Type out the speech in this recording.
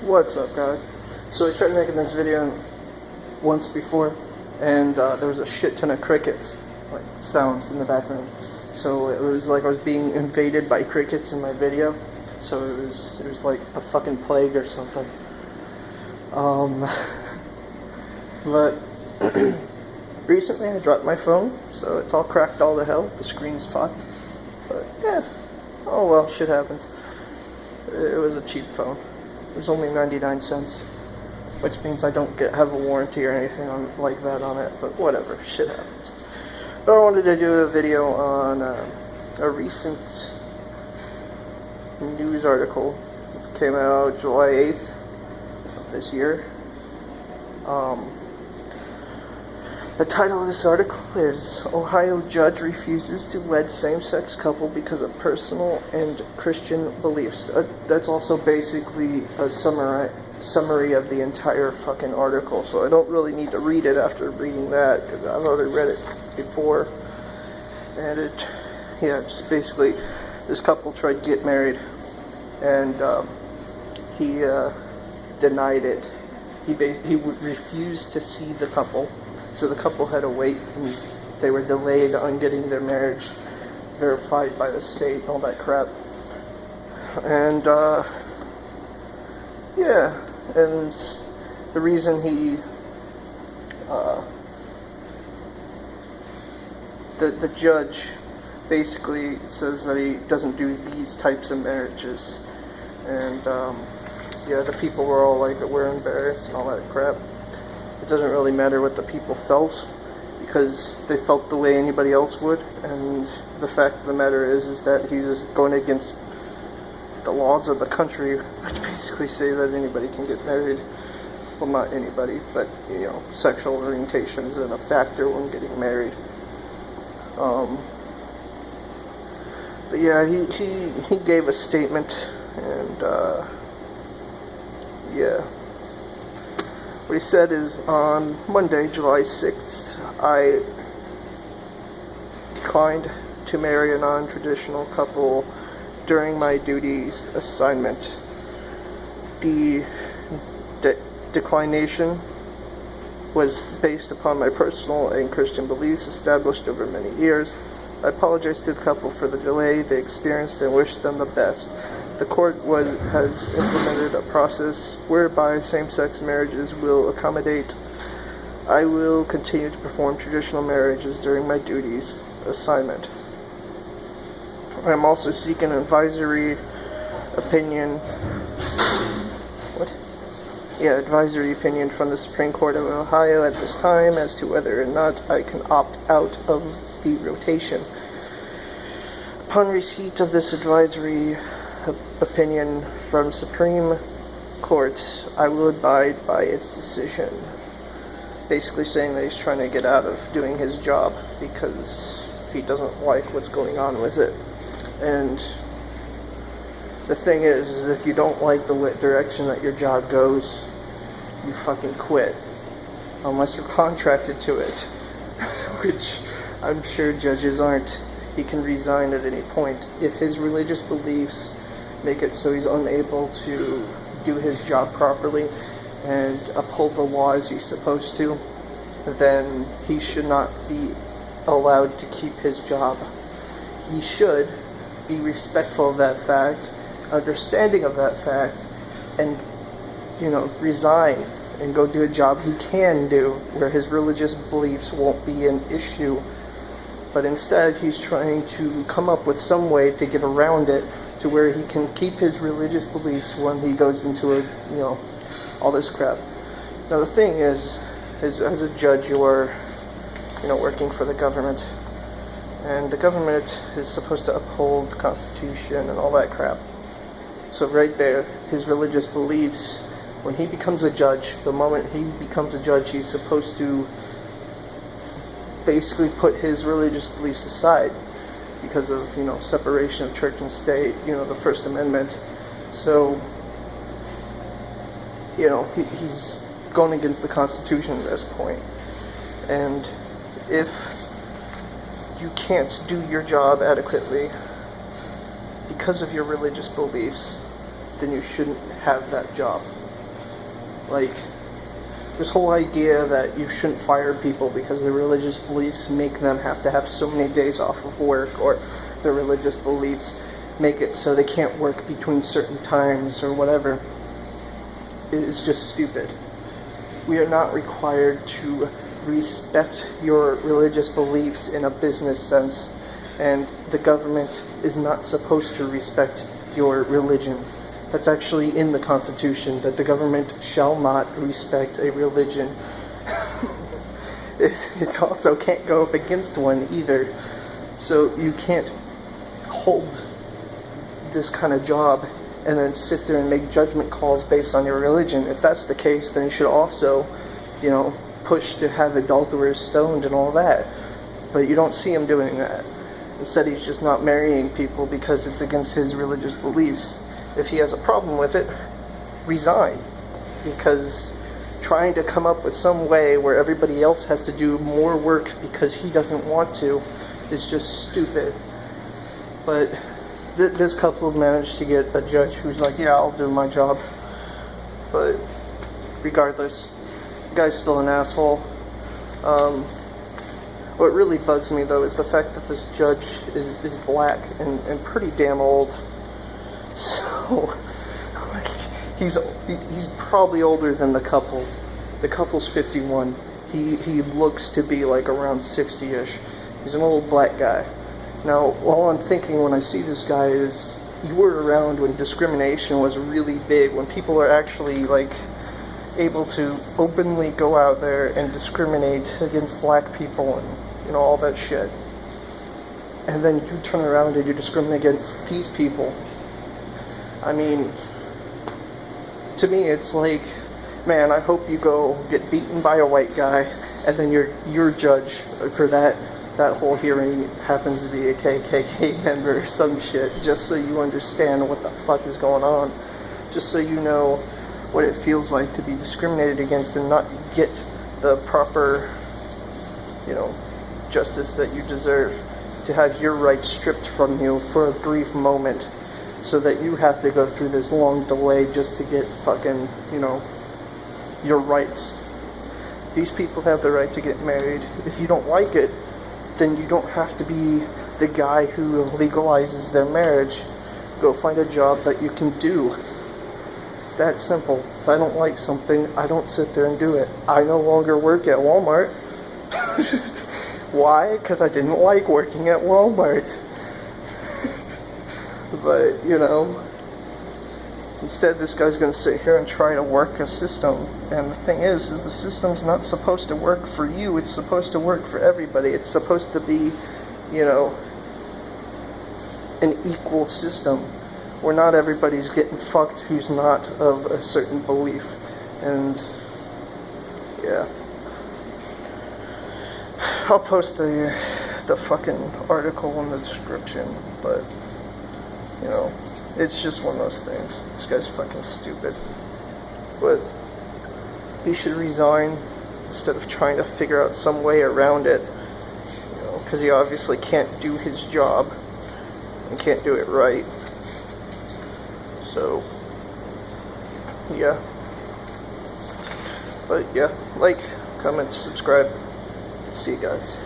What's up, guys? So I tried making this video once before, and there was a shit ton of crickets, like sounds in the background. So it was like I was being invaded by crickets in my video. So it was like a fucking plague or something. But recently I dropped my phone, so it's all cracked all to hell. The screen's fucked. But yeah, oh well, shit happens. It was a cheap phone. It was only 99 cents, which means I don't have a warranty or anything like that on it, but whatever, shit happens. But I wanted to do a video on a recent news article. It came out July 8th of this year. The title of this article is Ohio Judge Refuses to Wed Same-Sex Couple Because of Personal and Christian Beliefs. That's also basically a summary of the entire fucking article, so I don't really need to read it after reading that, because I've already read it before. And just basically, this couple tried to get married, and he denied it. He refused to see the couple. So the couple had to wait, and they were delayed on getting their marriage verified by the state and all that crap. And, and the reason the judge basically says that he doesn't do these types of marriages. And, the people were all like, we're embarrassed and all that crap. It doesn't really matter what the people felt, because they felt the way anybody else would, and the fact of the matter is that he was going against the laws of the country, which basically say that anybody can get married. Well, not anybody, but, sexual orientation isn't a factor when getting married. But yeah, he gave a statement, and, what he said is, on Monday, July 6th, I declined to marry a non-traditional couple during my duties assignment. The declination was based upon my personal and Christian beliefs established over many years. I apologize to the couple for the delay they experienced and wish them the best. The court has implemented a process whereby same-sex marriages will accommodate. I will continue to perform traditional marriages during my duties assignment. I am also seeking an advisory opinion. Advisory opinion from the Supreme Court of Ohio at this time as to whether or not I can opt out of the rotation. Upon receipt of this advisory opinion from Supreme Court, I will abide by its decision. Basically saying that he's trying to get out of doing his job because he doesn't like what's going on with it. And the thing is if you don't like the direction that your job goes, you fucking quit. Unless you're contracted to it, which I'm sure judges aren't. He can resign at any point. If his religious beliefs make it so he's unable to do his job properly and uphold the law as he's supposed to, then he should not be allowed to keep his job. He should be respectful of that fact, understanding of that fact, and, resign and go do a job he can do where his religious beliefs won't be an issue. But instead, he's trying to come up with some way to get around it to where he can keep his religious beliefs when he goes into all this crap. Now the thing is as a judge, you are, working for the government. And the government is supposed to uphold the Constitution and all that crap. So right there, his religious beliefs, when he becomes a judge, the moment he becomes a judge, he's supposed to basically put his religious beliefs aside because of, separation of church and state, the First Amendment. So, he's going against the Constitution at this point. And if you can't do your job adequately because of your religious beliefs, then you shouldn't have that job. Like, this whole idea that you shouldn't fire people because their religious beliefs make them have to have so many days off of work, or their religious beliefs make it so they can't work between certain times or whatever, is just stupid. We are not required to respect your religious beliefs in a business sense, and the government is not supposed to respect your religion. That's actually in the Constitution, that the government shall not respect a religion. It also can't go up against one either. So you can't hold this kind of job and then sit there and make judgment calls based on your religion. If that's the case, then you should also, push to have adulterers stoned and all that. But you don't see him doing that. Instead, he's just not marrying people because it's against his religious beliefs. If he has a problem with it, resign. Because trying to come up with some way where everybody else has to do more work because he doesn't want to is just stupid. But this couple managed to get a judge who's like, yeah, I'll do my job. But regardless, the guy's still an asshole. What really bugs me, though, is the fact that this judge is black and pretty damn old. So, he's probably older than the couple. The couple's 51. He looks to be like around 60-ish. He's an old black guy. Now, all I'm thinking when I see this guy is, you were around when discrimination was really big, when people are actually, able to openly go out there and discriminate against black people and, all that shit. And then you turn around and you discriminate against these people. I mean, to me it's like, man, I hope you go get beaten by a white guy, and then your judge for that whole hearing happens to be a KKK member or some shit, just so you understand what the fuck is going on, just so you know what it feels like to be discriminated against and not get the proper, justice that you deserve, to have your rights stripped from you for a brief moment, so that you have to go through this long delay just to get fucking, your rights. These people have the right to get married. If you don't like it, then you don't have to be the guy who legalizes their marriage. Go find a job that you can do. It's that simple. If I don't like something, I don't sit there and do it. I no longer work at Walmart. Why? Because I didn't like working at Walmart. But, instead this guy's going to sit here and try to work a system. And the thing is the system's not supposed to work for you. It's supposed to work for everybody. It's supposed to be, an equal system, where not everybody's getting fucked who's not of a certain belief. And, yeah. I'll post the fucking article in the description, but, it's just one of those things. This guy's fucking stupid. But he should resign instead of trying to figure out some way around it, because he obviously can't do his job and can't do it right. So, yeah. But yeah, like, comment, subscribe. See you guys.